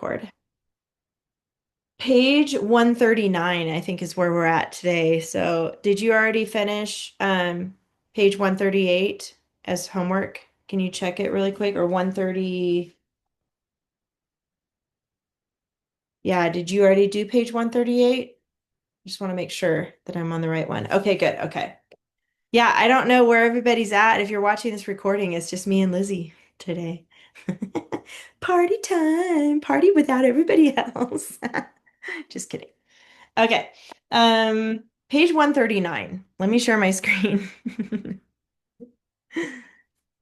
record. Page 139, I think, is where we're at today. So did you already finish page 138 as homework? Can you check it really quick? Or 130? Yeah, did you already do page 138? Just want to make sure that I'm on the right one. Okay, good. Okay. Yeah, I don't know where everybody's at. If you're watching this recording, it's just me and Lizzie today. Party time, party without everybody else. Just kidding. Okay. Page 139. Let me share my screen.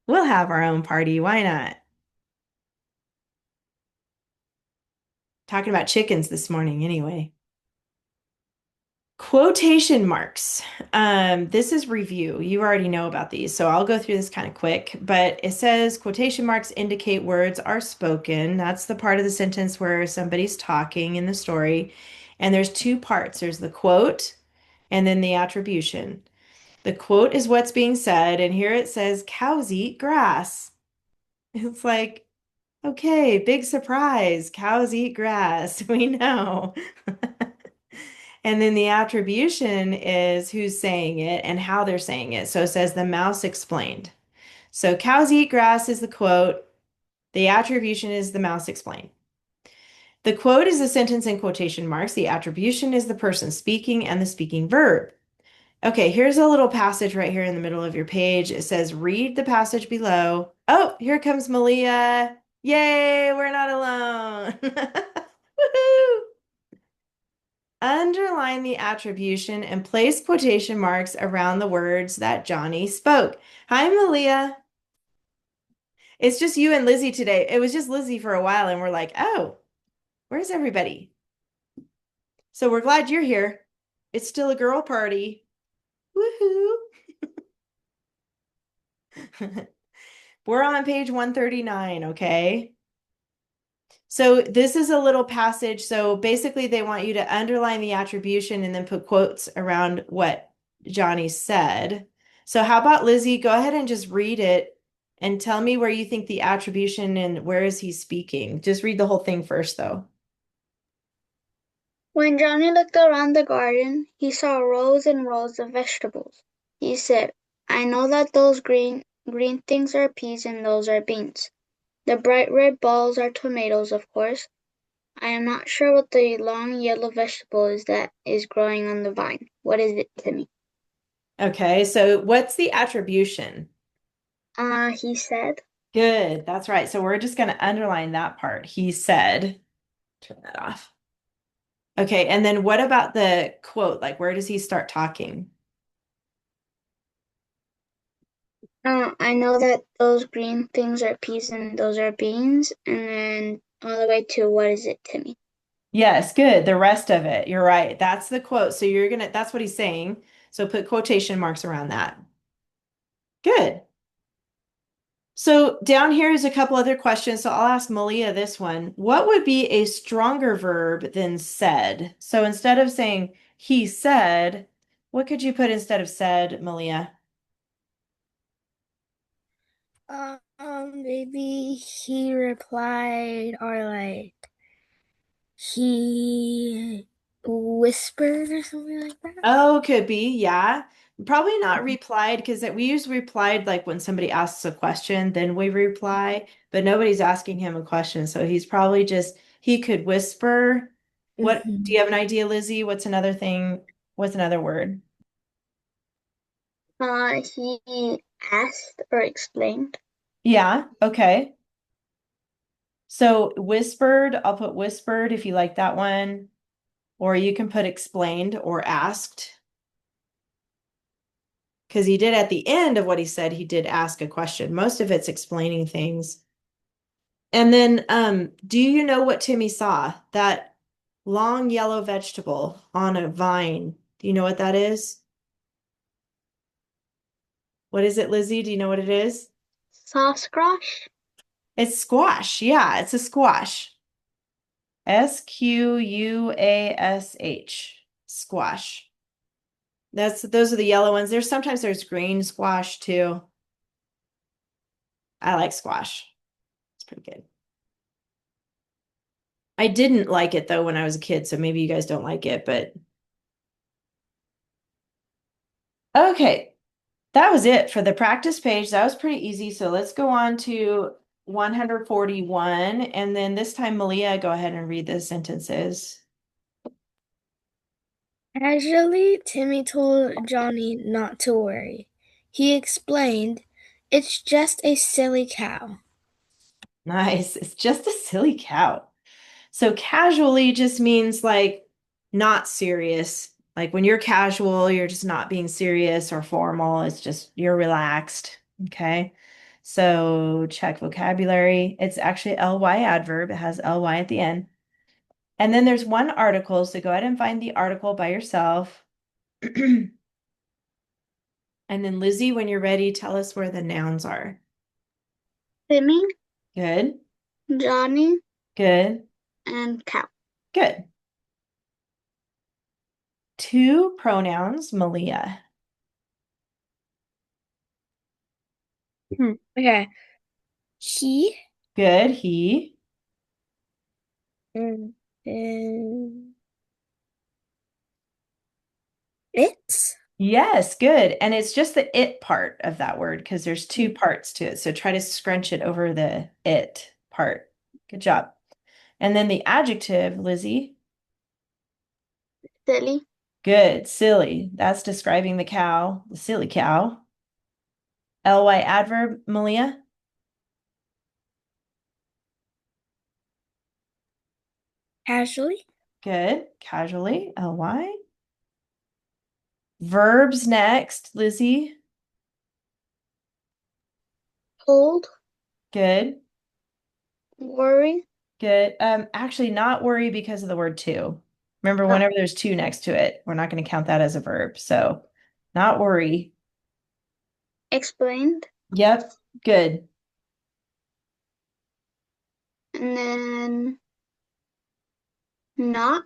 We'll have our own party. Why not? Talking about chickens this morning anyway. Quotation marks. This is review. You already know about these, so I'll go through this kind of quick, but it says quotation marks indicate words are spoken. That's the part of the sentence where somebody's talking in the story. And there's two parts. There's the quote and then the attribution. The quote is what's being said, and here it says, cows eat grass. It's like, okay, big surprise. Cows eat grass. We know. And then the attribution is who's saying it and how they're saying it. So it says the mouse explained. So cows eat grass is the quote. The attribution is the mouse explained. The quote is the sentence in quotation marks. The attribution is the person speaking and the speaking verb. Okay, here's a little passage right here in the middle of your page. It says, read the passage below. Oh, here comes Malia. Yay, we're not alone. Woohoo! Underline the attribution and place quotation marks around the words that Johnny spoke. Hi, Malia. It's just you and Lizzie today. It was just Lizzie for a while, and we're like, oh, where's everybody? So we're glad you're here. It's still a girl party. Woohoo! We're on page 139, okay? So this is a little passage. So basically, they want you to underline the attribution and then put quotes around what Johnny said. So how about Lizzie, go ahead and just read it and tell me where you think the attribution and where is he speaking. Just read the whole thing first, though. When Johnny looked around the garden, he saw rows and rows of vegetables. He said, I know that those green things are peas and those are beans. The bright red balls are tomatoes, of course. I am not sure what the long yellow vegetable is that is growing on the vine. What is it to me? Okay, so what's the attribution? He said. Good, that's right. So we're just going to underline that part. He said, turn that off. Okay, and then what about the quote? Like, where does he start talking? I know that those green things are peas and those are beans, and then all the way to what is it to me? Yes, good. The rest of it. You're right. That's the quote. So that's what he's saying. So put quotation marks around that. Good. So down here is a couple other questions. So I'll ask Malia this one. What would be a stronger verb than said? So instead of saying he said, what could you put instead of said, Malia? Maybe he replied, or like he whispered or something like that. Oh, could be, yeah. Probably not replied because we usually replied like when somebody asks a question, then we reply, but nobody's asking him a question. So he's probably just, he could whisper. What, do Mm-hmm. you have an idea, Lizzie? What's another thing? What's another word? He asked or explained. Yeah, okay. So whispered, I'll put whispered if you like that one, or you can put explained or asked. Because he did at the end of what he said, he did ask a question. Most of it's explaining things. And then, do you know what Timmy saw? That long yellow vegetable on a vine. Do you know what that is? What is it, Lizzie? Do you know what it is? Sauce crush? It's squash. Yeah, it's a squash. Squash. Squash. Those are the yellow ones. There's green squash too. I like squash. It's pretty good. I didn't like it though when I was a kid, so maybe you guys don't like it, but okay. That was it for the practice page. That was pretty easy. So let's go on to 141. And then this time, Malia, go ahead and read the sentences. Casually, Timmy told Johnny not to worry. He explained, "It's just a silly cow." Nice. It's just a silly cow. So casually just means like not serious. Like when you're casual, you're just not being serious or formal. It's just you're relaxed. Okay. So check vocabulary. It's actually ly adverb. It has ly at the end. And then there's one article. So go ahead and find the article by yourself. And then Lizzie, when you're ready, tell us where the nouns are. Timmy, Good. Johnny, Good. and cow. Good. Two pronouns, Malia. Okay. He Good. He. and then it. Yes, good. And it's just the it part of that word because there's two parts to it. So try to scrunch it over the it part. Good job. And then the adjective, Lizzie. Silly, Good. Silly. That's describing the cow, the silly cow. Ly adverb, Malia. Casually, Good. Casually, ly. Verbs next, Lizzie. told, Good. worry. Good. Actually, not worry because of the word to. Remember, Oh, whenever there's to next to it, we're not going to count that as a verb. So, not worry. explained. Yep. Good. And then not.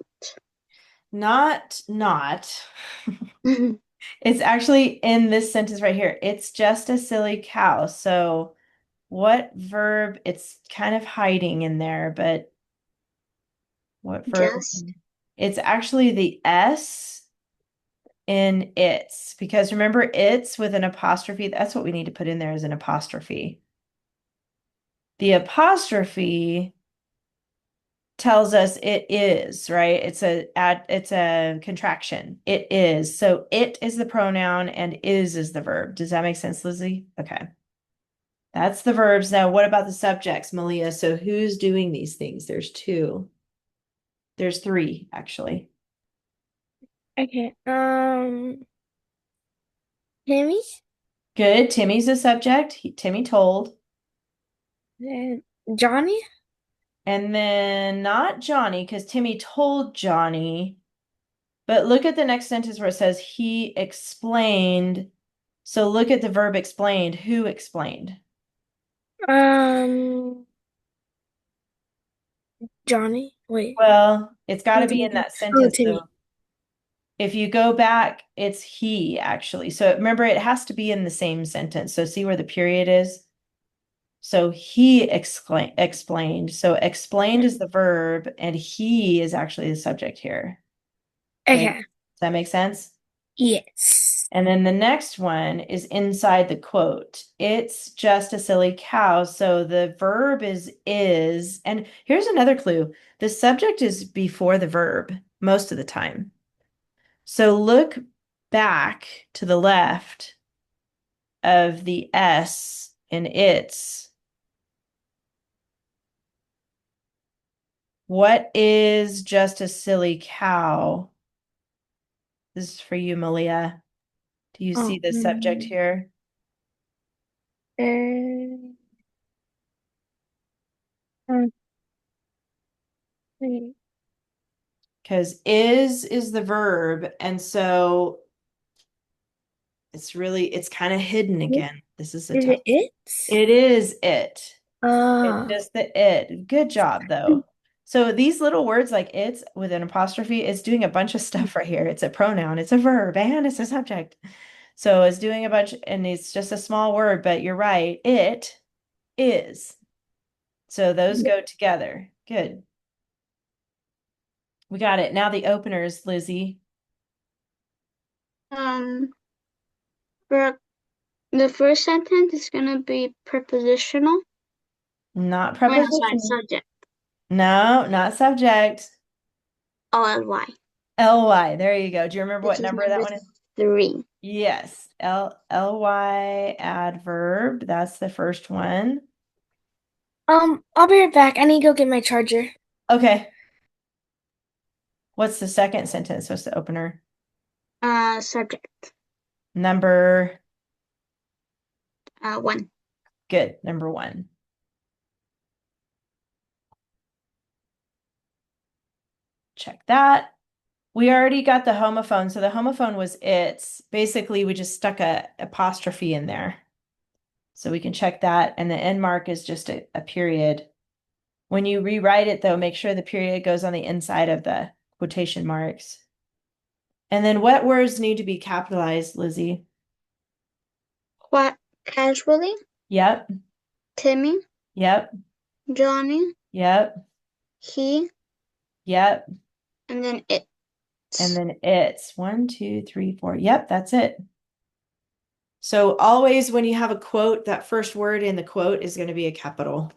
Not. It's actually in this sentence right here. It's just a silly cow. So, what verb? It's kind of hiding in there, but what verb? Just, It's actually the S in its because remember it's with an apostrophe. That's what we need to put in there as an apostrophe. The apostrophe tells us it is, right? It's a contraction. It is. So it is the pronoun and is the verb. Does that make sense, Lizzie? Okay. That's the verbs. Now, what about the subjects, Malia? So who's doing these things? There's two. There's three, actually. okay. Timmy, Good. Timmy's the subject. Timmy told. then Johnny, And then not Johnny, because Timmy told Johnny. But look at the next sentence where it says he explained. So look at the verb explained. Who explained? um, Johnny. Wait, Well, it's got to who's be in Timmy? that Oh, sentence. Timmy. So if you go back, it's he actually. So remember, it has to be in the same sentence. So see where the period is? So he explained. So explained is the verb, and he is actually the subject here. Okay. Okay. Does that make sense? Yes. And then the next one is inside the quote. It's just a silly cow. So the verb is, and here's another clue. The subject is before the verb most of the time. So look back to the left of the S in its. What is just a silly cow? This is for you, Malia. Do you see the subject Um, here? uh, um, wait. Because is the verb, and so it's kind of hidden again. This is a Is tough. it it? It is it. It's Uh, just the it. Good job though. So these little words like it's with an apostrophe, it's doing a bunch of stuff right here. It's a pronoun, it's a verb, and it's a subject. So it's doing a bunch, and it's just a small word, but you're right. It is. So those go together. Good. We got it. Now the openers, Lizzie. Um, for the first sentence is gonna be prepositional. Not Wait, no, sorry, prepositional. subject. No, not subject. OLY, Ly. There you go. Do you remember which what is number that number one is? 3. Yes. Ly adverb. That's the first one. I'll be right back. I need to go get my charger. Okay. What's the second sentence? What's the opener? Subject. Number, 1. good. Number one. Check that. We already got the homophone. So the homophone was it's. Basically, we just stuck a apostrophe in there. So we can check that. And the end mark is just a period. When you rewrite it, though, make sure the period goes on the inside of the quotation marks. And then what words need to be capitalized, Lizzie? What? Casually, Yep, Timmy, yep, Johnny, yep, he, yep. and then it. And then it's 1, 2, 3, 4. Yep, that's it. So always when you have a quote, that first word in the quote is going to be a capital.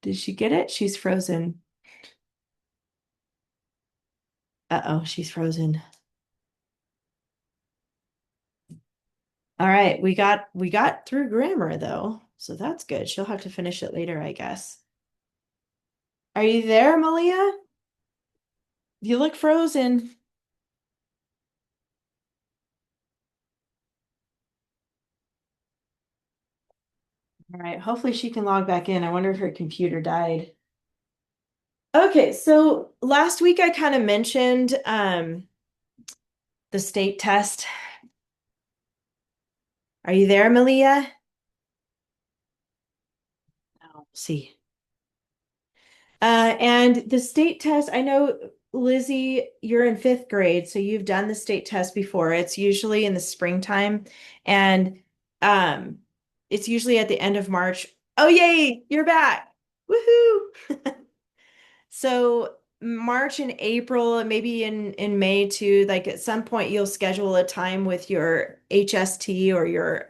Did she get it? She's frozen. Uh-oh, she's frozen. All right, we got through grammar though, so that's good. She'll have to finish it later, I guess. Are you there, Malia? You look frozen. All right, hopefully she can log back in. I wonder if her computer died. Okay, so last week I kind of mentioned the state test. Are you there, Malia? Oh, see. And the state test, I know, Lizzie, you're in fifth grade, so you've done the state test before. It's usually in the springtime, and um, it's usually at the end of March. Oh, yay, you're back. Woohoo! So March and April, and maybe in May too, like at some point you'll schedule a time with your HST or your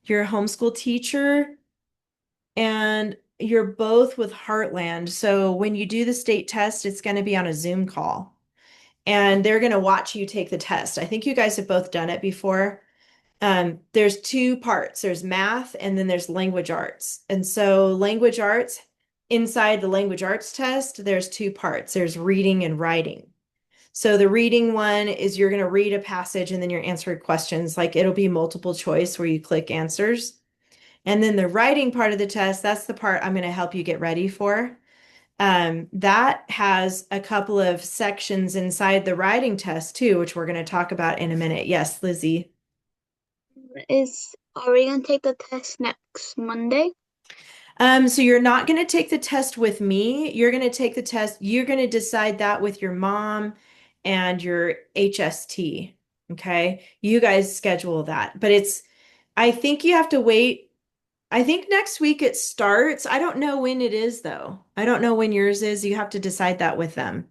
homeschool teacher, and you're both with Heartland. So when you do the state test, it's going to be on a Zoom call, and they're going to watch you take the test. I think you guys have both done it before. There's two parts. There's math and then there's language arts. And so language arts, inside the language arts test, there's two parts. There's reading and writing. So the reading one is you're going to read a passage and then you're answering questions. Like it'll be multiple choice where you click answers. And then the writing part of the test, that's the part I'm going to help you get ready for. That has a couple of sections inside the writing test too, which we're going to talk about in a minute. Yes, Lizzie. Are we gonna take the test next Monday? So you're not going to take the test with me. You're going to take the test. You're going to decide that with your mom and your HST. Okay. You guys schedule that. But I think you have to wait. I think next week it starts. I don't know when it is, though. I don't know when yours is. You have to decide that with them.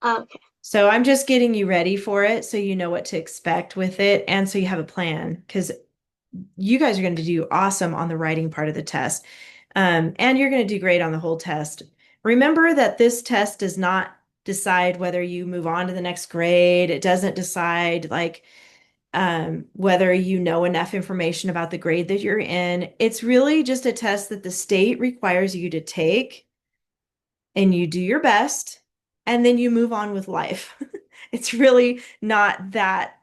Okay. So I'm just getting you ready for it so you know what to expect with it and so you have a plan because you guys are going to do awesome on the writing part of the test. And you're going to do great on the whole test. Remember that this test does not decide whether you move on to the next grade. It doesn't decide like whether you know enough information about the grade that you're in. It's really just a test that the state requires you to take and you do your best and then you move on with life. It's really not that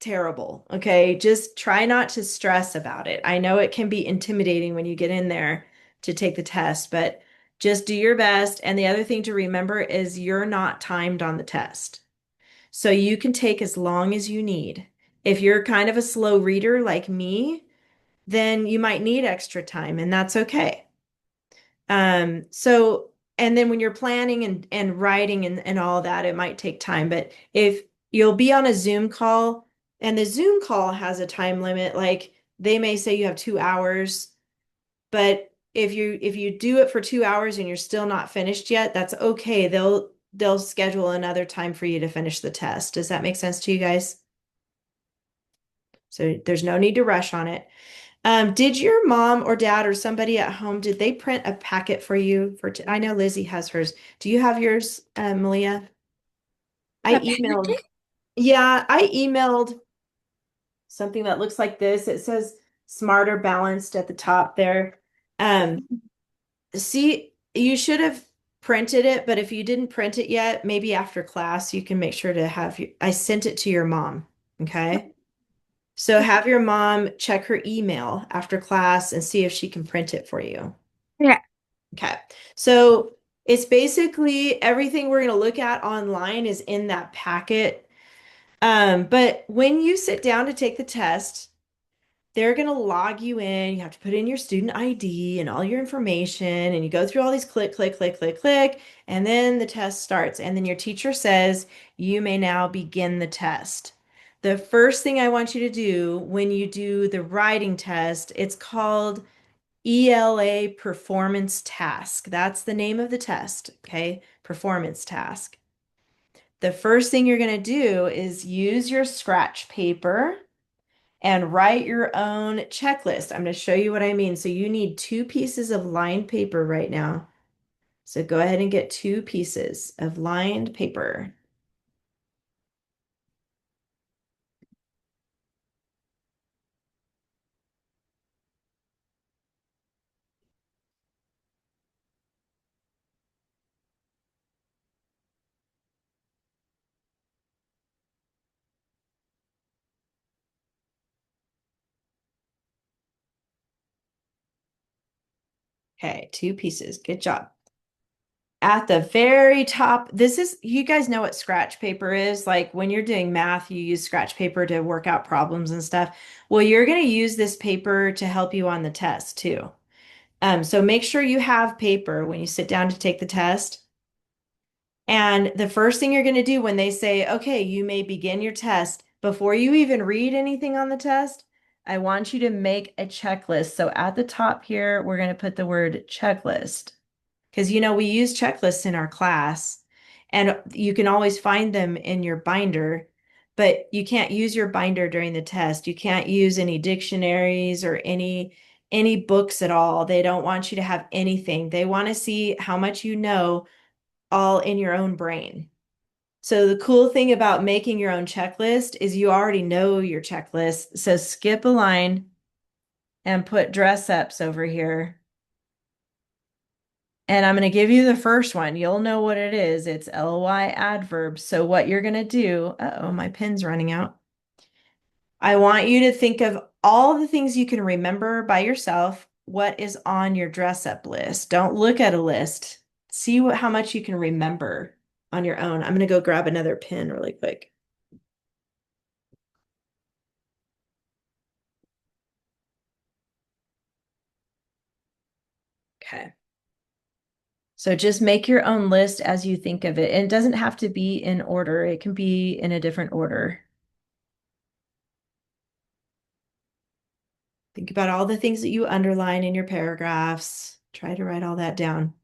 terrible. Okay. Just try not to stress about it. I know it can be intimidating when you get in there to take the test, but just do your best. And the other thing to remember is you're not timed on the test. So you can take as long as you need. If you're kind of a slow reader like me, then you might need extra time, and that's okay. So and then when you're planning and writing and all that, it might take time. But if you'll be on a Zoom call and the Zoom call has a time limit, like they may say you have 2 hours, but if you do it for 2 hours and you're still not finished yet, that's okay. They'll schedule another time for you to finish the test. Does that make sense to you guys? So there's no need to rush on it. Did your mom or dad or somebody at home, did they print a packet for you for I know Lizzie has hers. Do you have yours, Malia? I A emailed. packet? Yeah, I emailed something that looks like this. It says smarter balanced at the top there. Um, See, you should have printed it, but if you didn't print it yet, maybe after class you can make sure to have I sent it to your mom. Okay. So have your mom check her email after class and see if she can print it for you. Yeah. Okay. So it's basically everything we're going to look at online is in that packet. But when you sit down to take the test, they're going to log you in. You have to put in your student ID and all your information, and you go through all these click, click, click, click, click, and then the test starts. And then your teacher says, you may now begin the test. The first thing I want you to do when you do the writing test, it's called ELA performance task. That's the name of the test, okay? Performance task. The first thing you're going to do is use your scratch paper and write your own checklist. I'm going to show you what I mean. So you need 2 pieces of lined paper right now. So go ahead and get 2 pieces of lined paper. Okay, 2 pieces. Good job. At the very top, this is, you guys know what scratch paper is. Like when you're doing math, you use scratch paper to work out problems and stuff. Well, you're going to use this paper to help you on the test too. So make sure you have paper when you sit down to take the test. And the first thing you're going to do when they say, okay, you may begin your test, before you even read anything on the test, I want you to make a checklist. So at the top here, we're going to put the word checklist because, we use checklists in our class and you can always find them in your binder, but you can't use your binder during the test. You can't use any dictionaries or any books at all. They don't want you to have anything. They want to see how much you know all in your own brain. So the cool thing about making your own checklist is you already know your checklist. So skip a line and put dress ups over here. And I'm going to give you the first one. You'll know what it is. It's ly adverbs. So what you're going to do, uh-oh, my pen's running out. I want you to think of all the things you can remember by yourself. What is on your dress up list? Don't look at a list. See how much you can remember on your own. I'm going to go grab another pen really quick. Okay. So just make your own list as you think of it. And it doesn't have to be in order. It can be in a different order. Think about all the things that you underline in your paragraphs. Try to write all that down.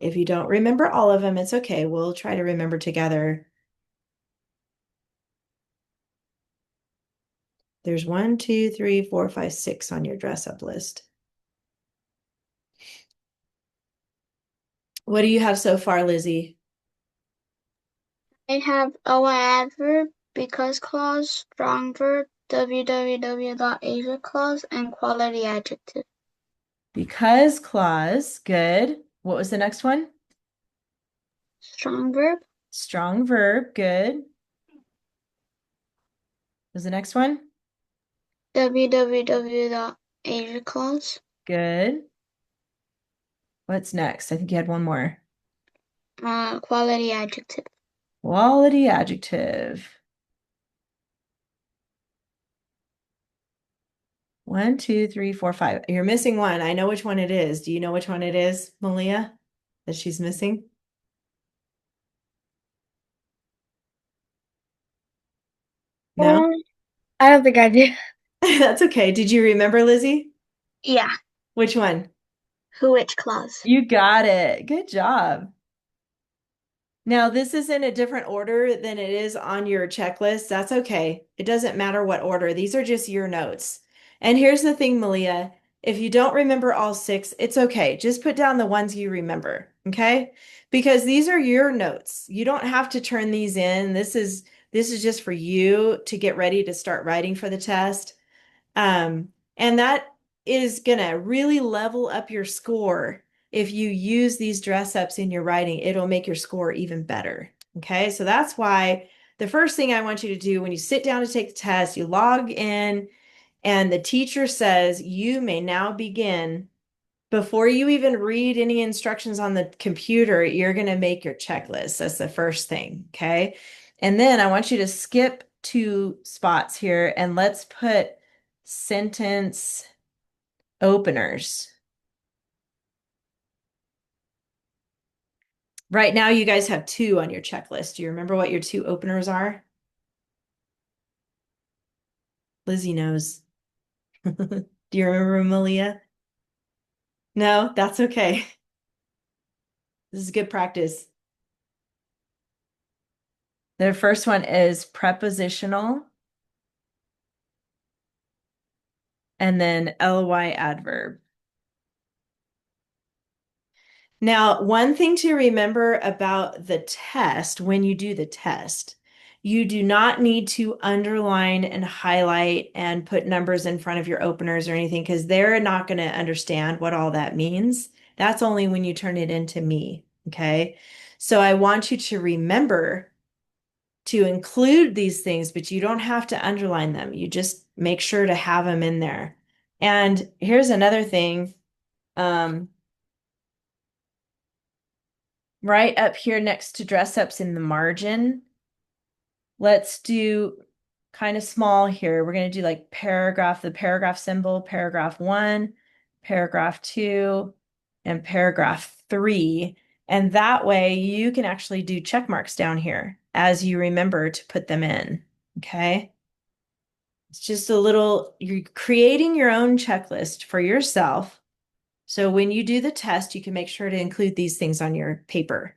If you don't remember all of them, it's okay. We'll try to remember together. There's 1, 2, 3, 4, 5, 6 on your dress up list. What do you have so far, Lizzie? I have ly adverb, because clause, strong verb, Y2LA clause, and quality adjective. Because clause, good. What was the next one? Strong verb, Strong verb, good. What was the next one? Y2LA Asia clause. Good. What's next? I think you had one more. Quality adjective. Quality adjective. 1, 2, 3, 4, 5. You're missing one. I know which one it is. Do you know which one it is, Malia, that she's missing? No? Um, I don't think I do. That's okay. Did you remember, Lizzie? Yeah. Which one? Who which clause. You got it. Good job. Now, this is in a different order than it is on your checklist. That's okay. It doesn't matter what order. These are just your notes. And here's the thing, Malia. If you don't remember all six, it's okay. Just put down the ones you remember, okay? Because these are your notes. You don't have to turn these in. This is just for you to get ready to start writing for the test. And that is gonna really level up your score. If you use these dress ups in your writing, it'll make your score even better. Okay, so that's why the first thing I want you to do when you sit down to take the test, you log in and the teacher says you may now begin. Before you even read any instructions on the computer, you're going to make your checklist. That's the first thing. Okay. And then I want you to skip 2 spots here and let's put sentence openers. Right now, you guys have 2 on your checklist. Do you remember what your 2 openers are? Lizzie knows. Do you remember, Malia? No, that's okay. This is good practice. The first one is prepositional and then ly adverb. Now, one thing to remember about the test when you do the test, you do not need to underline and highlight and put numbers in front of your openers or anything because they're not going to understand what all that means. That's only when you turn it into me. Okay. So I want you to remember to include these things, but you don't have to underline them. You just make sure to have them in there. And here's another thing. Um, right up here next to dress ups in the margin, let's do kind of small here. We're going to do like paragraph, the paragraph symbol, paragraph 1, paragraph 2, and paragraph 3. And that way you can actually do check marks down here as you remember to put them in. Okay. It's just a little, you're creating your own checklist for yourself. So when you do the test, you can make sure to include these things on your paper.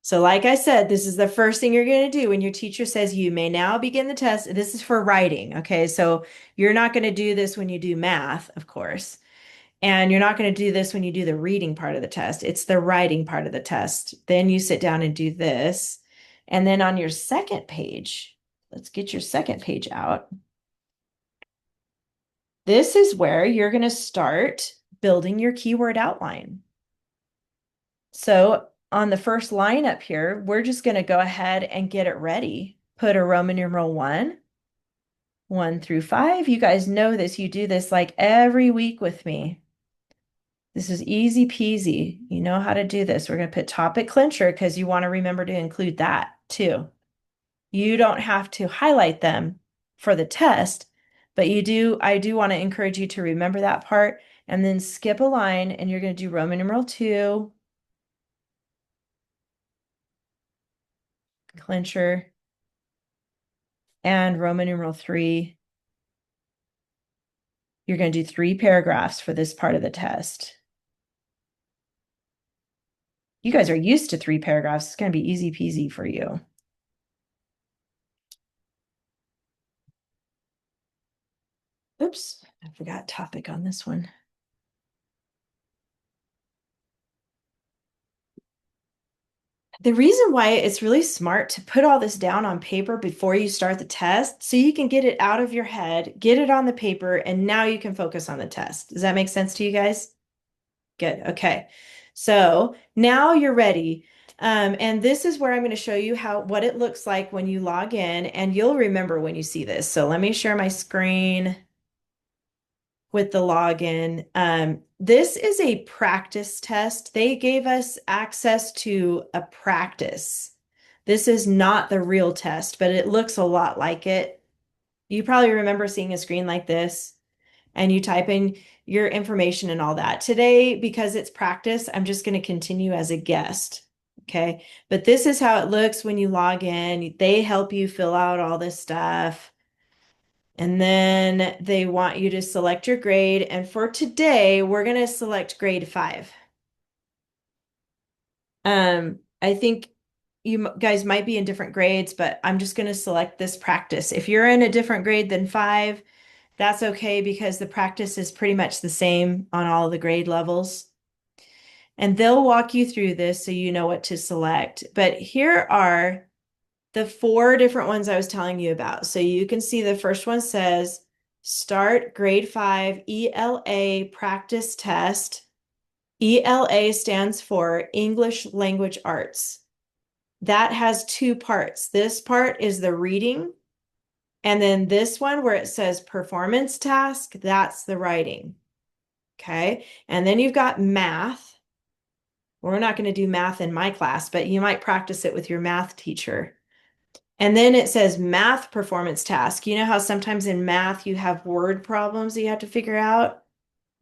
So like I said, this is the first thing you're going to do when your teacher says you may now begin the test. This is for writing, okay? So you're not going to do this when you do math, of course. And you're not going to do this when you do the reading part of the test. It's the writing part of the test. Then you sit down and do this. And then on your second page, let's get your second page out. This is where you're going to start building your keyword outline. So on the first line up here, we're just going to go ahead and get it ready. Put a Roman numeral 1, 1 through 5. You guys know this. You do this like every week with me. This is easy peasy. You know how to do this. We're going to put topic clincher because you want to remember to include that too. You don't have to highlight them for the test, but I do want to encourage you to remember that part and then skip a line and you're going to do Roman numeral 2, clincher, and Roman numeral 3. You're going to do 3 paragraphs for this part of the test. You guys are used to 3 paragraphs. It's going to be easy peasy for you. Oops, I forgot topic on this one. The reason why it's really smart to put all this down on paper before you start the test, so you can get it out of your head, get it on the paper, and now you can focus on the test. Does that make sense to you guys? Good. Okay. So now you're ready. And this is where I'm going to show you what it looks like when you log in, and you'll remember when you see this. So let me share my screen with the login. This is a practice test. They gave us access to a practice. This is not the real test, but it looks a lot like it. You probably remember seeing a screen like this, and you type in your information and all that. Today, because it's practice, I'm just going to continue as a guest. Okay. But this is how it looks when you log in. They help you fill out all this stuff. And then they want you to select your grade. And for today, we're going to select grade 5. I think you guys might be in different grades, but I'm just going to select this practice. If you're in a different grade than 5, that's okay because the practice is pretty much the same on all the grade levels. And they'll walk you through this so you know what to select. But here are the 4 different ones I was telling you about. So you can see the first one says start grade 5 ELA practice test. ELA stands for English Language Arts. That has 2 parts. This part is the reading. And then this one where it says performance task, that's the writing. Okay. And then you've got math. We're not going to do math in my class, but you might practice it with your math teacher. And then it says math performance task. You know how sometimes in math you have word problems that you have to figure out?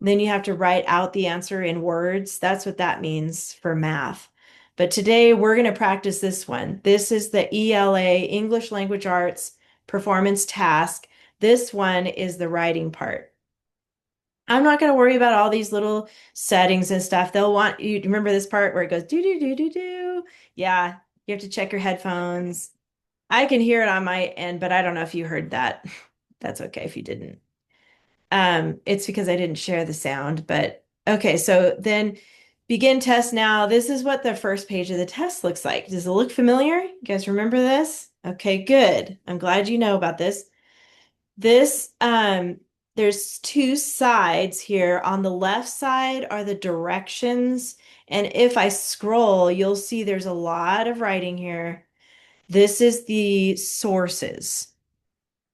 Then you have to write out the answer in words. That's what that means for math. But today we're going to practice this one. This is the ELA, English Language Arts performance task. This one is the writing part. I'm not going to worry about all these little settings and stuff. They'll want you to remember this part where it goes do do do do do. Yeah, you have to check your headphones. I can hear it on my end, but I don't know if you heard that. That's okay if you didn't. It's because I didn't share the sound, but okay, so then begin test now. This is what the first page of the test looks like. Does it look familiar? You guys remember this? Okay, good. I'm glad you know about this. There's 2 sides here. On the left side are the directions, and if I scroll, you'll see there's a lot of writing here. This is the sources.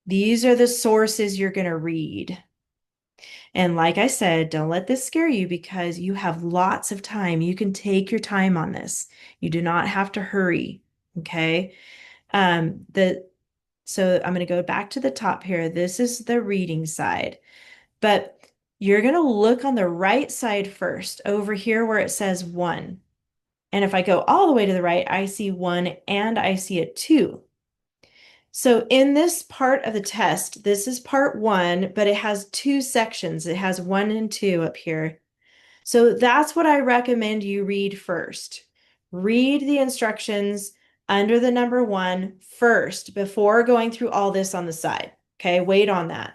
These are the sources you're going to read. And like I said, don't let this scare you because you have lots of time. You can take your time on this. You do not have to hurry. Okay. So I'm going to go back to the top here. This is the reading side, but you're going to look on the right side first over here where it says 1. And if I go all the way to the right, I see 1 and I see a 2. So in this part of the test, this is part 1, but it has 2 sections. It has 1 and 2 up here. So that's what I recommend you read first. Read the instructions under the number 1 first before going through all this on the side. Okay, wait on that.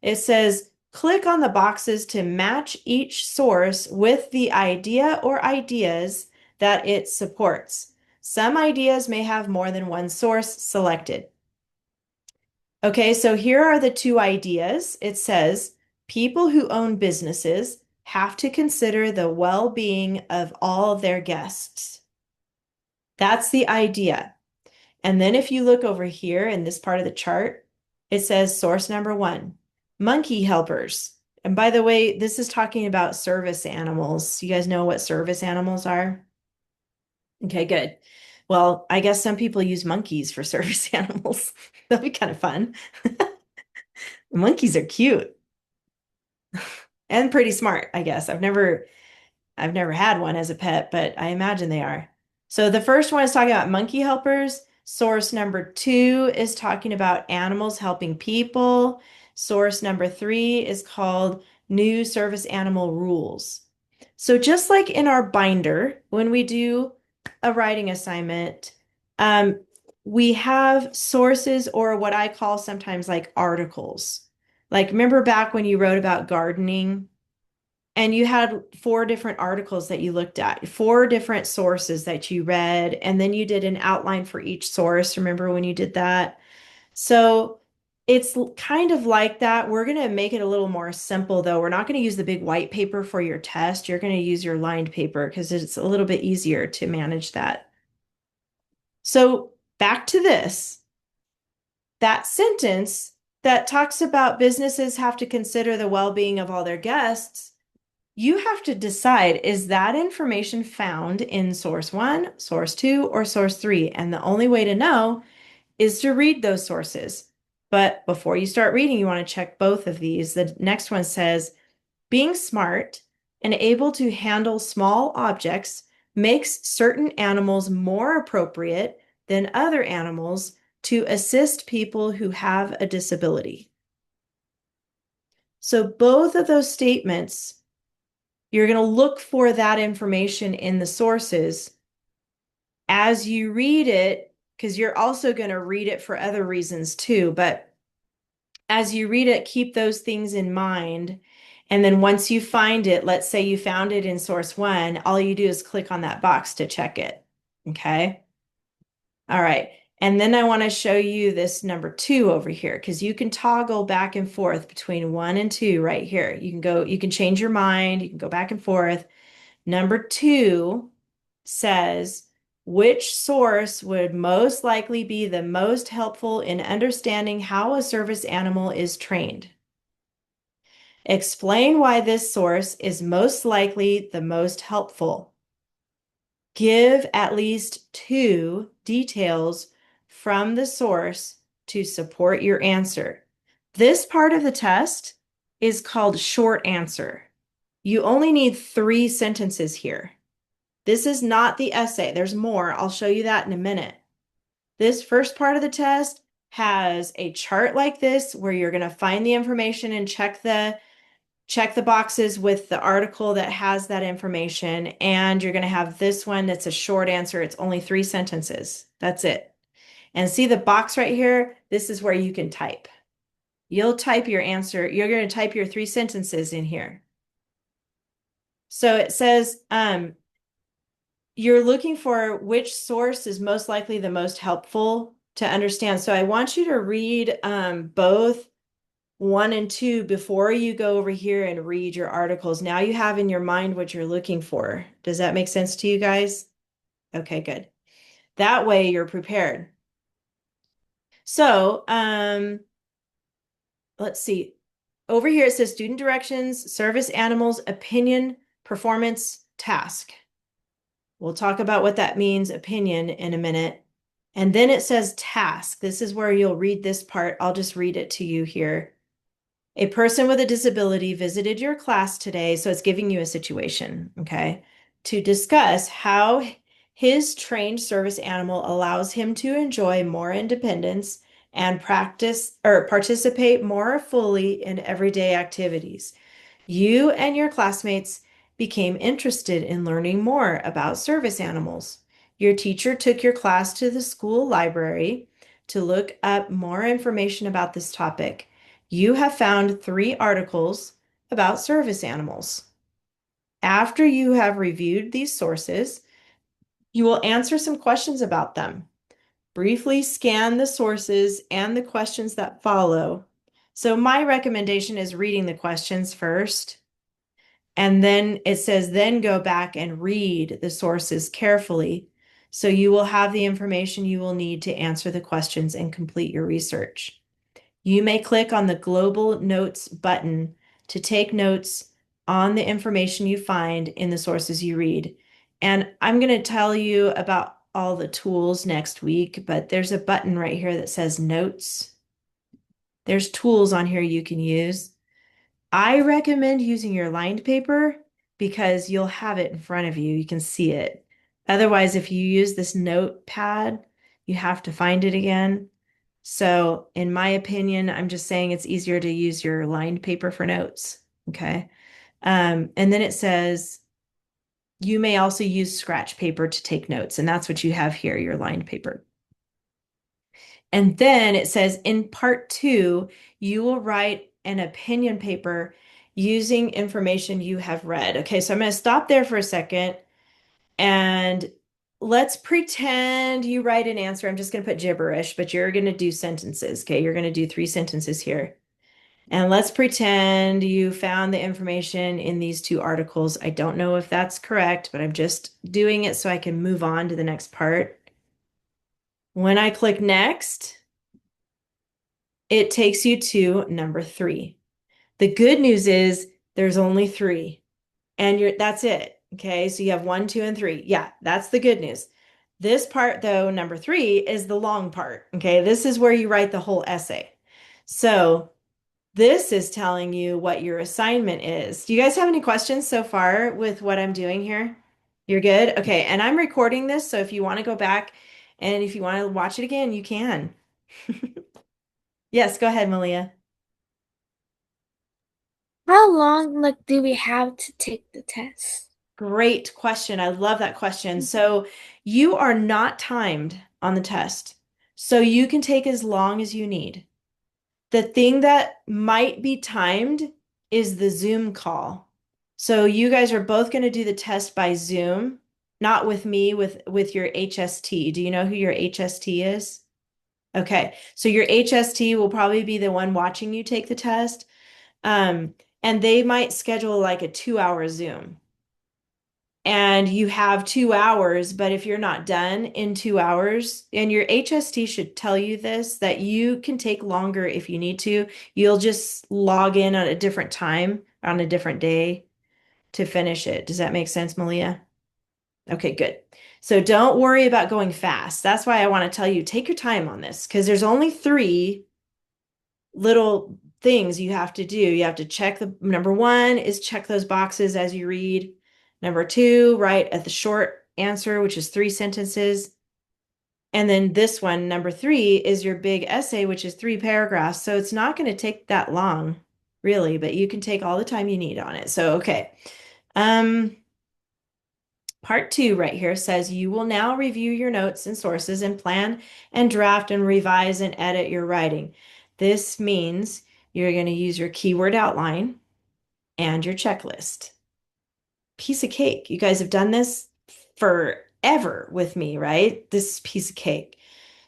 It says, click on the boxes to match each source with the idea or ideas that it supports. Some ideas may have more than one source selected. Okay, so here are the 2 ideas. It says people who own businesses have to consider the well-being of all of their guests. That's the idea. And then if you look over here in this part of the chart, it says source number 1, monkey helpers. And by the way, this is talking about service animals. You guys know what service animals are? Okay, good. Well, I guess some people use monkeys for service animals. That'll be kind of fun. Monkeys are cute and pretty smart, I guess. I've never had one as a pet, but I imagine they are. So the first one is talking about monkey helpers. Source number 2 is talking about animals helping people. Source number 3 is called new service animal rules. So just like in our binder, when we do a writing assignment, we have sources or what I call sometimes like articles. Like remember back when you wrote about gardening? And you had 4 different articles that you looked at, 4 different sources that you read, and then you did an outline for each source. Remember when you did that? So it's kind of like that. We're going to make it a little more simple, though. We're not going to use the big white paper for your test. You're going to use your lined paper because it's a little bit easier to manage that. So back to this, that sentence that talks about businesses have to consider the well-being of all their guests. You have to decide, is that information found in source one, source two, or source three? And the only way to know is to read those sources. But before you start reading, you want to check both of these. The next one says, being smart and able to handle small objects makes certain animals more appropriate than other animals to assist people who have a disability. So both of those statements, you're going to look for that information in the sources as you read it, because you're also going to read it for other reasons too. But as you read it, keep those things in mind. And then once you find it, let's say you found it in source one, all you do is click on that box to check it. Okay. All right. And then I want to show you this number two over here, because you can toggle back and forth between one and two right here. You can change your mind, you can go back and forth. Number two says, which source would most likely be the most helpful in understanding how a service animal is trained? Explain why this source is most likely the most helpful. Give at least two details from the source to support your answer. This part of the test is called short answer. You only need 3 sentences here. This is not the essay. There's more. I'll show you that in a minute. This first part of the test has a chart like this where you're going to find the information and check the boxes with the article that has that information. And you're going to have this one that's a short answer. It's only 3 sentences. That's it. And see the box right here? This is where you can type. You'll type your answer. You're going to type your 3 sentences in here. So it says, you're looking for which source is most likely the most helpful to understand. So I want you to read both 1 and 2 before you go over here and read your articles. Now you have in your mind what you're looking for. Does that make sense to you guys? Okay, good. That way you're prepared. So let's see. Over here it says student directions, service animals, opinion, performance, task. We'll talk about what that means, opinion, in a minute. And then it says task. This is where you'll read this part. I'll just read it to you here. A person with a disability visited your class today, so it's giving you a situation, okay, to discuss how his trained service animal allows him to enjoy more independence and practice or participate more fully in everyday activities. You and your classmates became interested in learning more about service animals. Your teacher took your class to the school library to look up more information about this topic. You have found 3 articles about service animals. After you have reviewed these sources, you will answer some questions about them. Briefly scan the sources and the questions that follow. So my recommendation is reading the questions first. And then it says, then go back and read the sources carefully. So you will have the information you will need to answer the questions and complete your research. You may click on the Global Notes button to take notes on the information you find in the sources you read. And I'm going to tell you about all the tools next week, but there's a button right here that says Notes. There's tools on here you can use. I recommend using your lined paper because you'll have it in front of you. You can see it. Otherwise, if you use this notepad, you have to find it again. So in my opinion, I'm just saying it's easier to use your lined paper for notes. Okay. And then it says you may also use scratch paper to take notes. And that's what you have here, your lined paper. And then it says in part 2, you will write an opinion paper using information you have read. Okay, so I'm going to stop there for a second and let's pretend you write an answer. I'm just going to put gibberish, but you're going to do sentences. Okay, you're going to do 3 sentences here. And let's pretend you found the information in these 2 articles. I don't know if that's correct, but I'm just doing it so I can move on to the next part. When I click next, it takes you to number 3. The good news is there's only 3 and that's it. Okay, so you have 1, 2, and 3. Yeah, that's the good news. This part, though, number 3, is the long part. Okay, this is where you write the whole essay. So this is telling you what your assignment is. Do you guys have any questions so far with what I'm doing here? You're good? Okay, and I'm recording this, so if you want to go back and if you want to watch it again, you can. Yes, go ahead, Malia. How long do we have to take the test? Great question. I love that question. So you are not timed on the test. So you can take as long as you need. The thing that might be timed is the Zoom call. So you guys are both going to do the test by Zoom, not with me, with your HST. Do you know who your HST is? Okay. So your HST will probably be the one watching you take the test. Um, and they might schedule like a 2-hour Zoom. And you have 2 hours, but if you're not done in 2 hours, and your HST should tell you this, that you can take longer if you need to. You'll just log in at a different time on a different day to finish it. Does that make sense, Malia? Okay, good. So don't worry about going fast. That's why I want to tell you, take your time on this because there's only 3 little things you have to do. You have to check the number 1 is check those boxes as you read. Number 2, write at the short answer, which is 3 sentences. And then this one, number 3, is your big essay, which is 3 paragraphs. So it's not going to take that long, really, but you can take all the time you need on it. So, okay. Um, Part 2 right here says you will now review your notes and sources and plan and draft and revise and edit your writing. This means you're going to use your keyword outline and your checklist. Piece of cake. You guys have done this forever with me, right? This piece of cake.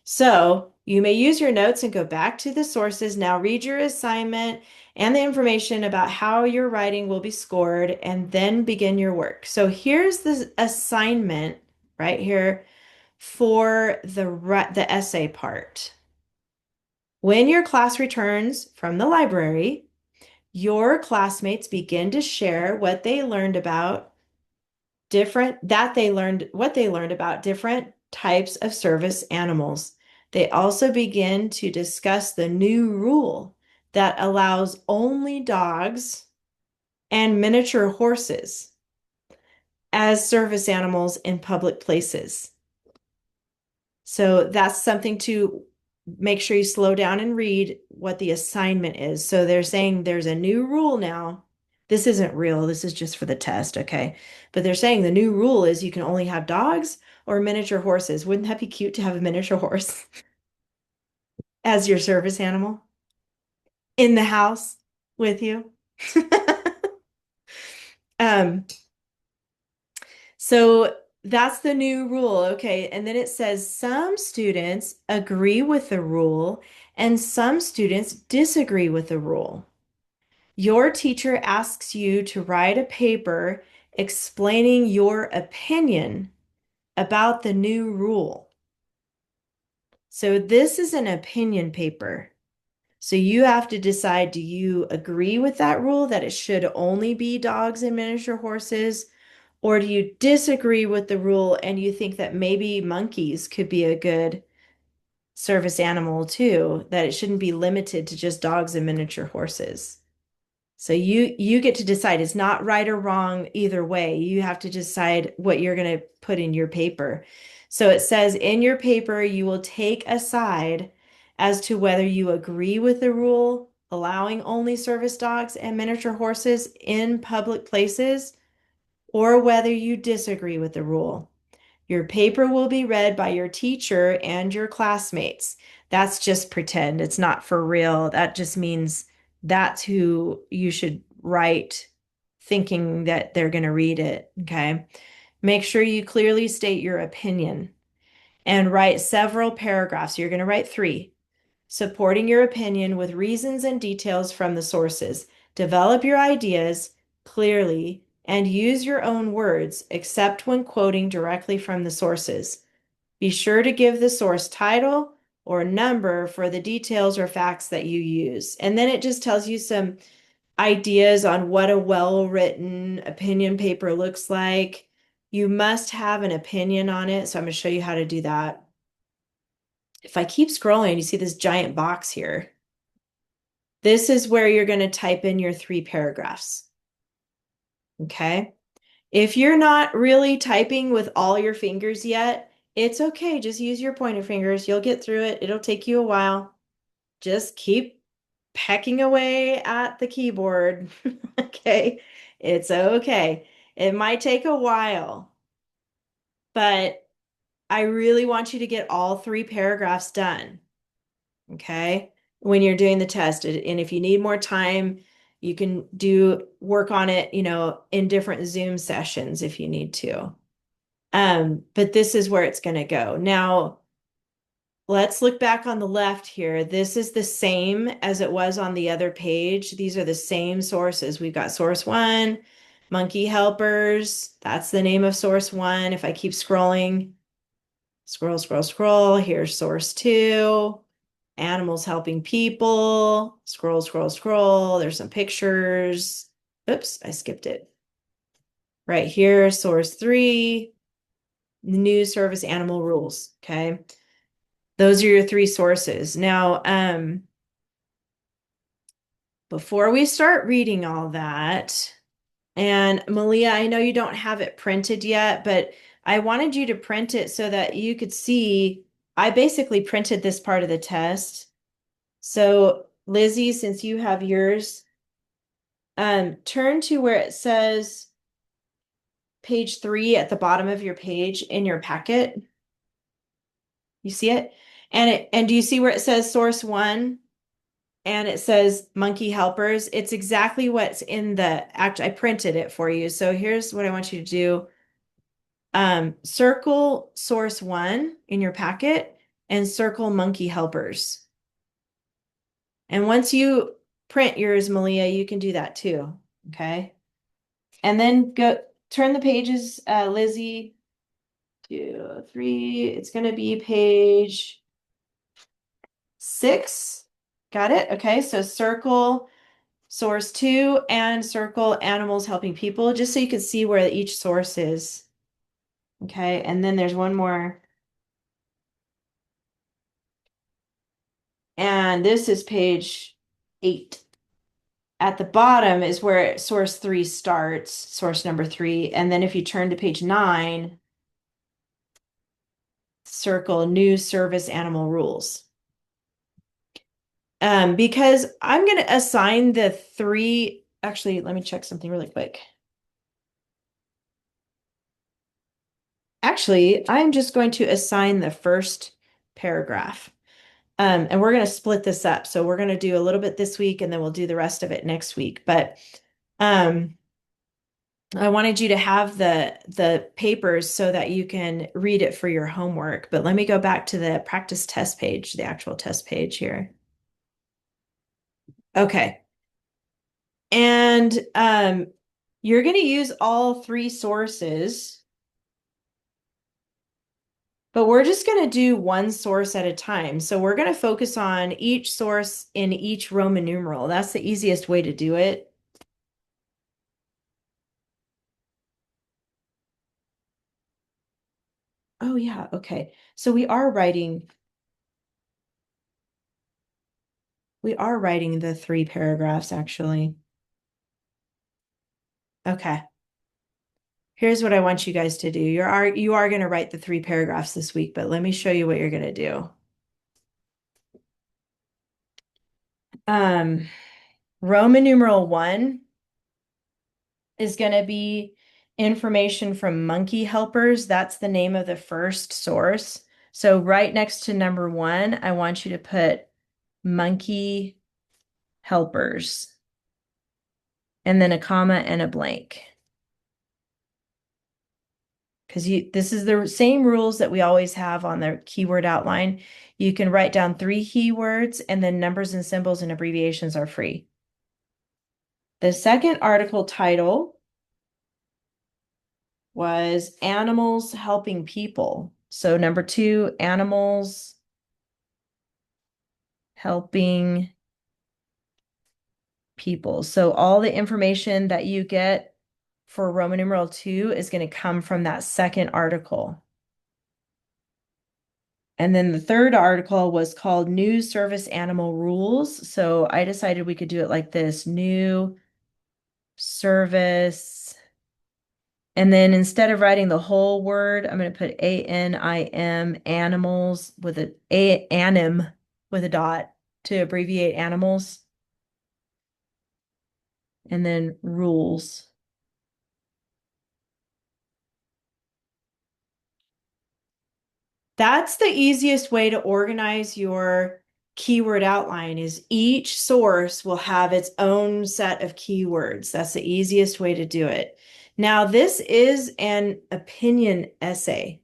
So you may use your notes and go back to the sources. Now read your assignment and the information about how your writing will be scored and then begin your work. So here's the assignment right here for the essay part. When your class returns from the library, your classmates begin to share what they learned about what they learned about different types of service animals. They also begin to discuss the new rule that allows only dogs and miniature horses as service animals in public places. So that's something to make sure you slow down and read what the assignment is. So they're saying there's a new rule now. This isn't real. This is just for the test, okay? But they're saying the new rule is you can only have dogs or miniature horses. Wouldn't that be cute to have a miniature horse as your service animal in the house with you? Um, so that's the new rule. Okay. And then it says some students agree with the rule and some students disagree with the rule. Your teacher asks you to write a paper explaining your opinion about the new rule. So this is an opinion paper. So you have to decide, do you agree with that rule that it should only be dogs and miniature horses? Or do you disagree with the rule and you think that maybe monkeys could be a good service animal too, that it shouldn't be limited to just dogs and miniature horses? So you get to decide. It's not right or wrong either way. You have to decide what you're going to put in your paper. So it says in your paper, you will take a side as to whether you agree with the rule allowing only service dogs and miniature horses in public places or whether you disagree with the rule. Your paper will be read by your teacher and your classmates. That's just pretend. It's not for real. That just means that's who you should write thinking that they're going to read it. Okay. Make sure you clearly state your opinion and write several paragraphs. You're going to write 3, supporting your opinion with reasons and details from the sources. Develop your ideas clearly and use your own words, except when quoting directly from the sources. Be sure to give the source title or number for the details or facts that you use. And then it just tells you some ideas on what a well-written opinion paper looks like. You must have an opinion on it, so I'm going to show you how to do that. If I keep scrolling, you see this giant box here. This is where you're going to type in your 3 paragraphs. Okay? If you're not really typing with all your fingers yet, it's okay. Just use your pointer fingers. You'll get through it. It'll take you a while. Just keep pecking away at the keyboard. Okay? It's okay. It might take a while, but I really want you to get all 3 paragraphs done. Okay? When you're doing the test. And if you need more time, you can work on it, in different Zoom sessions if you need to. But this is where it's going to go. Now, let's look back on the left here. This is the same as it was on the other page. These are the same sources. We've got source 1, monkey helpers. That's the name of source 1. If I keep scrolling, scroll, scroll, scroll. Here's source 2, animals helping people. Scroll, scroll, scroll. There's some pictures. Oops, I skipped it. Right here, source 3, news service animal rules. Okay. Those are your 3 sources. Now, before we start reading all that, and Malia, I know you don't have it printed yet, but I wanted you to print it so that you could see. I basically printed this part of the test. So Lizzie, since you have yours, turn to where it says page 3 at the bottom of your page in your packet. You see it? And do you see where it says source 1 and it says monkey helpers? It's exactly what's in I printed it for you. So here's what I want you to do. Circle source 1 in your packet and circle monkey helpers. And once you print yours, Malia, you can do that too. Okay. And then turn the pages, Lizzie, 2, 3. It's going to be page 6. Got it? Okay. So circle source 2 and circle animals helping people, just so you can see where each source is. Okay. And then there's one more. And this is page 8. At the bottom is where source 3 starts, source number 3. And then if you turn to page 9, circle news service animal rules. Because I'm going to assign the 3. Actually, let me check something really quick. Actually, I'm just going to assign the first paragraph. And we're going to split this up. So we're going to do a little bit this week and then we'll do the rest of it next week. But I wanted you to have the papers so that you can read it for your homework. But let me go back to the practice test page, the actual test page here. Okay. And you're going to use all 3 sources, but we're just going to do one source at a time. So we're going to focus on each source in each Roman numeral. That's the easiest way to do it. Oh, yeah. Okay. So we are writing the 3 paragraphs, actually. Okay. Here's what I want you guys to do. You are going to write the 3 paragraphs this week, but let me show you what you're going to do. Roman numeral 1 is going to be information from monkey helpers. That's the name of the first source. So right next to number 1, I want you to put monkey helpers and then a comma and a blank. Because this is the same rules that we always have on the keyword outline. You can write down 3 keywords and then numbers and symbols and abbreviations are free. The second article title was Animals Helping People. So number two, animals helping people. So all the information that you get for Roman numeral 2 is going to come from that second article. And then the third article was called New Service Animal Rules. So I decided we could do it like this, new service. And then instead of writing the whole word, I'm going to put ANIM, animals with anim with a dot to abbreviate animals. And then rules. That's the easiest way to organize your keyword outline is each source will have its own set of keywords. That's the easiest way to do it. Now, this is an opinion essay.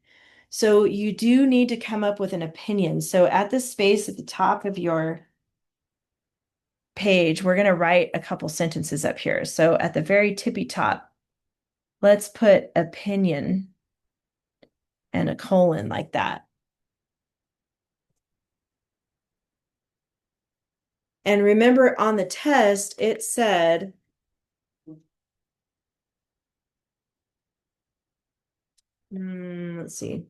So you do need to come up with an opinion. So at the space at the top of your page, we're going to write a couple sentences up here. So at the very tippy top, let's put opinion and a colon like that. And remember on the test, it said, let's see.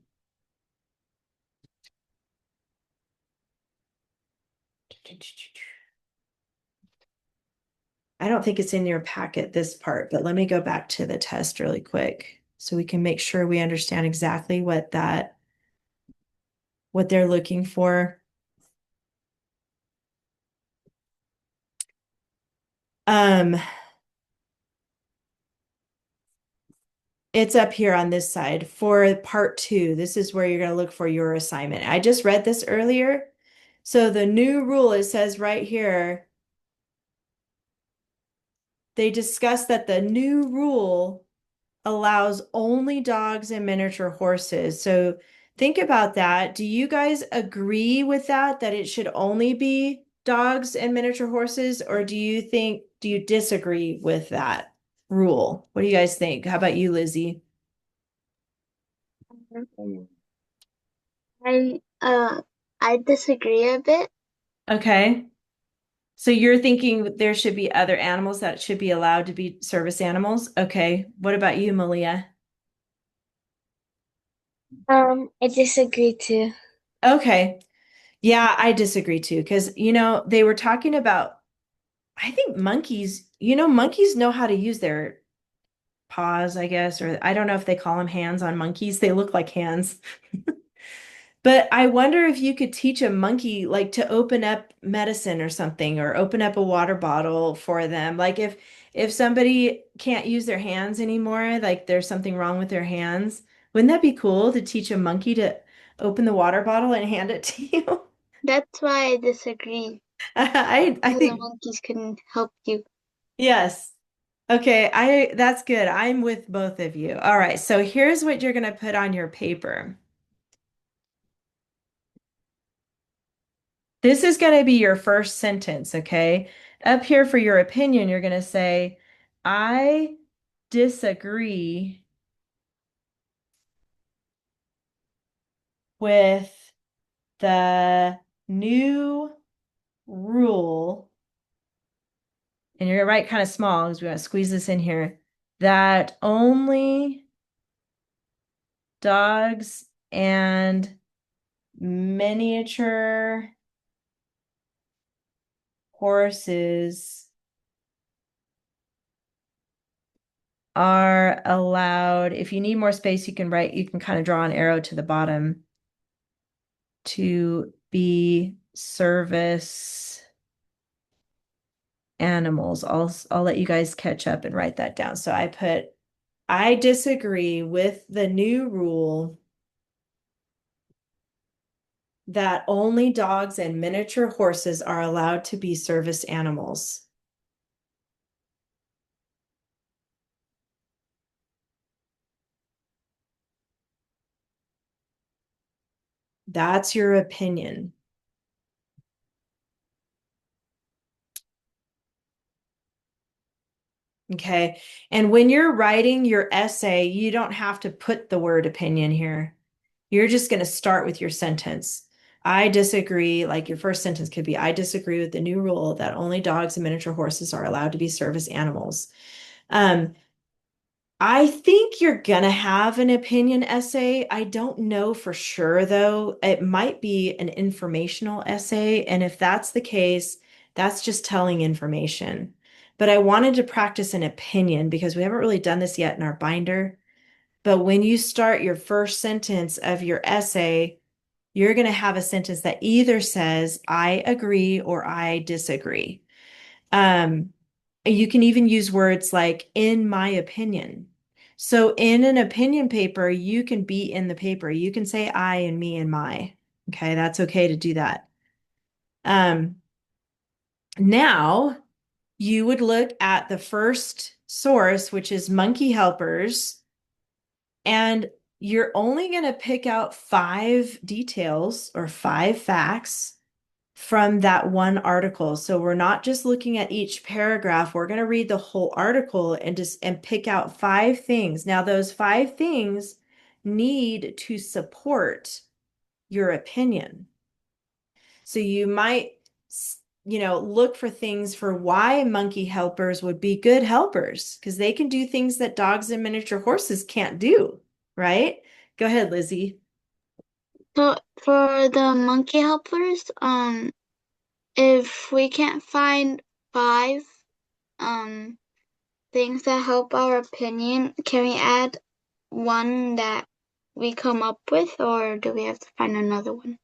I don't think it's in your packet, this part, but let me go back to the test really quick so we can make sure we understand exactly what they're looking for. It's up here on this side for part 2. This is where you're going to look for your assignment. I just read this earlier. So the new rule, it says right here, they discuss that the new rule allows only dogs and miniature horses. So think about that. Do you guys agree with that, that it should only be dogs and miniature horses? Or do you disagree with that rule? What do you guys think? How about you, Lizzie? I uh I disagree a bit. Okay. So you're thinking there should be other animals that should be allowed to be service animals? Okay. What about you, Malia? I disagree too. Okay. Yeah, I disagree too, because they were talking about, I think monkeys, monkeys know how to use their paws, I guess, or I don't know if they call them hands on monkeys. They look like hands. But I wonder if you could teach a monkey like to open up medicine or something, or open up a water bottle for them. Like if somebody can't use their hands anymore, like there's something wrong with their hands, wouldn't that be cool to teach a monkey to open the water bottle and hand it to you? That's why I disagree. I So the think monkeys can help you. yes. Okay, that's good. I'm with both of you. All right, so here's what you're going to put on your paper. This is going to be your first sentence, okay? Up here for your opinion, you're going to say, I disagree with the new rule, and you're going to write kind of small because we want to squeeze this in here, that only dogs and miniature horses are allowed. If you need more space, you can kind of draw an arrow to the bottom to be service animals. I'll let you guys catch up and write that down. So I disagree with the new rule that only dogs and miniature horses are allowed to be service animals. That's your opinion. Okay. And when you're writing your essay, you don't have to put the word opinion here. You're just going to start with your sentence. I disagree. Like your first sentence could be, I disagree with the new rule that only dogs and miniature horses are allowed to be service animals. Um, I think you're gonna have an opinion essay. I don't know for sure though. It might be an informational essay, and if that's the case, that's just telling information. But I wanted to practice an opinion because we haven't really done this yet in our binder. But when you start your first sentence of your essay, you're going to have a sentence that either says, I agree or I disagree. Um, you can even use words like, in my opinion. So in an opinion paper, you can be in the paper. You can say I and me and my. Okay, that's okay to do that. Um, Now you would look at the first source, which is Monkey Helpers, and you're only going to pick out 5 details or 5 facts from that one article. So we're not just looking at each paragraph. We're going to read the whole article and pick out 5 things. Now, those 5 things need to support your opinion. So you might, look for things for why monkey helpers would be good helpers because they can do things that dogs and miniature horses can't do, right? Go ahead, Lizzie. So for the monkey helpers, if we can't find 5 um things that help our opinion, can we add one that we come up with, or do we have to find another one?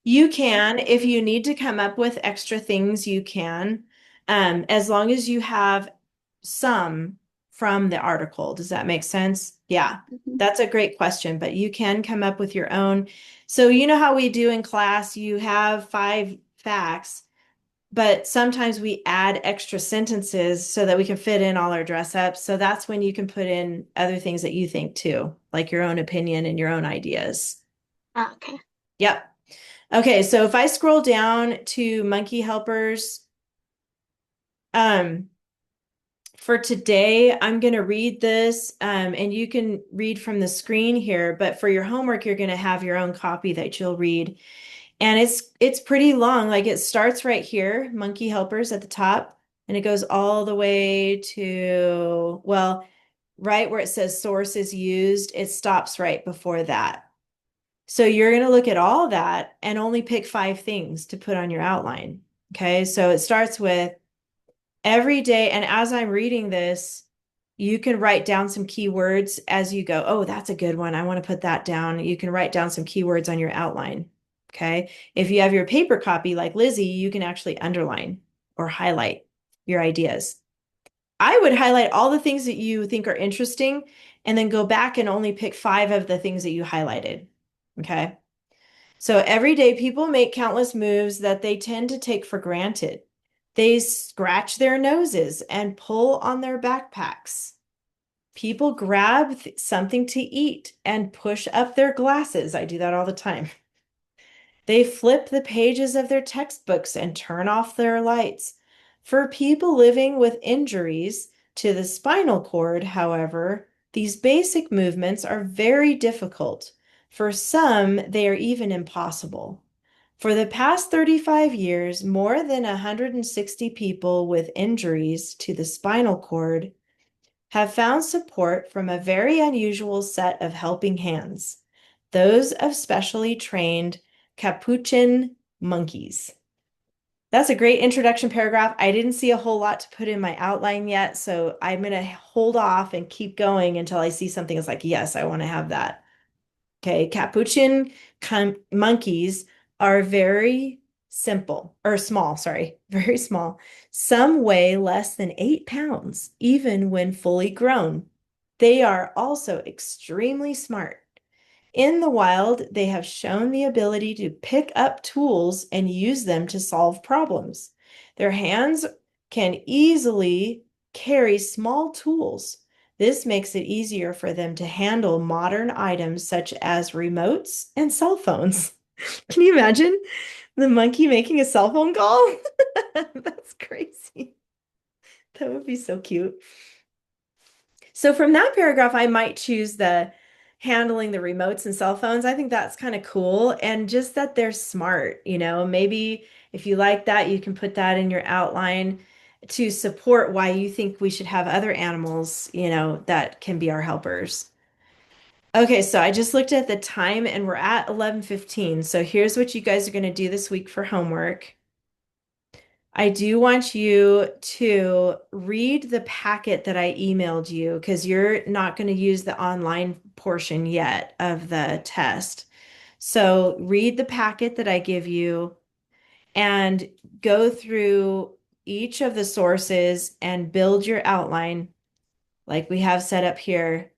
You can, if you need to come up with extra things, you can, as long as you have some from the article. Does that make sense? Yeah, Mhm. that's a great question, but you can come up with your own. So you know how we do in class, you have 5 facts, but sometimes we add extra sentences so that we can fit in all our dress ups. So that's when you can put in other things that you think too, like your own opinion and your own ideas. Okay. Yep. Okay, so if I scroll down to monkey helpers, um, for today, I'm going to read this, and you can read from the screen here, but for your homework, you're going to have your own copy that you'll read. And it's pretty long. Like it starts right here, monkey helpers at the top, and it goes all the way to, well, right where it says source is used, it stops right before that. So you're going to look at all that and only pick 5 things to put on your outline. Okay. So it starts with every day. And as I'm reading this, you can write down some keywords as you go. Oh, that's a good one. I want to put that down. You can write down some keywords on your outline. Okay. If you have your paper copy like Lizzie, you can actually underline or highlight your ideas. I would highlight all the things that you think are interesting and then go back and only pick 5 of the things that you highlighted. Okay. So every day, people make countless moves that they tend to take for granted. They scratch their noses and pull on their backpacks. People grab something to eat and push up their glasses. I do that all the time. They flip the pages of their textbooks and turn off their lights. For people living with injuries to the spinal cord, however, these basic movements are very difficult. For some, they are even impossible. For the past 35 years, more than 160 people with injuries to the spinal cord have found support from a very unusual set of helping hands, those of specially trained capuchin monkeys. That's a great introduction paragraph. I didn't see a whole lot to put in my outline yet, so I'm going to hold off and keep going until I see something that's like, yes, I want to have that. Okay, capuchin monkeys are very simple or small, sorry, very small. Some weigh less than 8 pounds, even when fully grown. They are also extremely smart. In the wild, they have shown the ability to pick up tools and use them to solve problems. Their hands can easily carry small tools. This makes it easier for them to handle modern items such as remotes and cell phones. Can you imagine the monkey making a cell phone call? That's crazy. That would be so cute. So from that paragraph, I might choose the handling the remotes and cell phones. I think that's kind of cool. And just that they're smart, maybe if you like that, you can put that in your outline to support why you think we should have other animals, that can be our helpers. Okay, so I just looked at the time and we're at 11:15. So here's what you guys are going to do this week for homework. I do want you to read the packet that I emailed you because you're not going to use the online portion yet of the test. So read the packet that I give you and go through each of the sources and build your outline like we have set up here,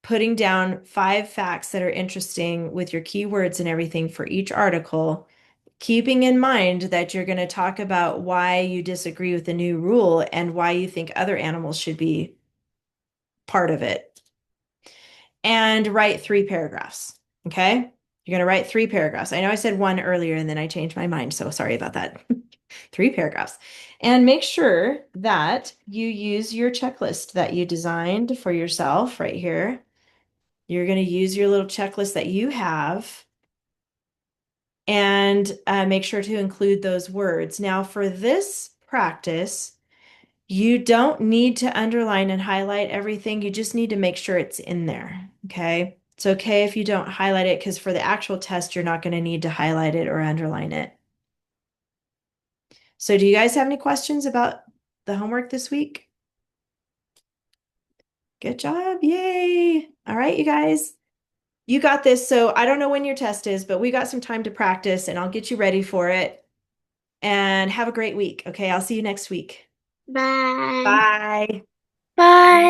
putting down 5 facts that are interesting with your keywords and everything for each article, keeping in mind that you're going to talk about why you disagree with the new rule and why you think other animals should be part of it. And write 3 paragraphs. Okay? You're going to write 3 paragraphs. I know I said one earlier and then I changed my mind, so sorry about that. 3 paragraphs. And make sure that you use your checklist that you designed for yourself right here. You're going to use your little checklist that you have and make sure to include those words. Now, for this practice, you don't need to underline and highlight everything. You just need to make sure it's in there. Okay. It's okay if you don't highlight it because for the actual test, you're not going to need to highlight it or underline it. So, do you guys have any questions about the homework this week? Good job. Yay. All right, you guys. You got this. So I don't know when your test is, but we got some time to practice and I'll get you ready for it. And have a great week. Okay, I'll see you next week. Bye. Bye. Bye.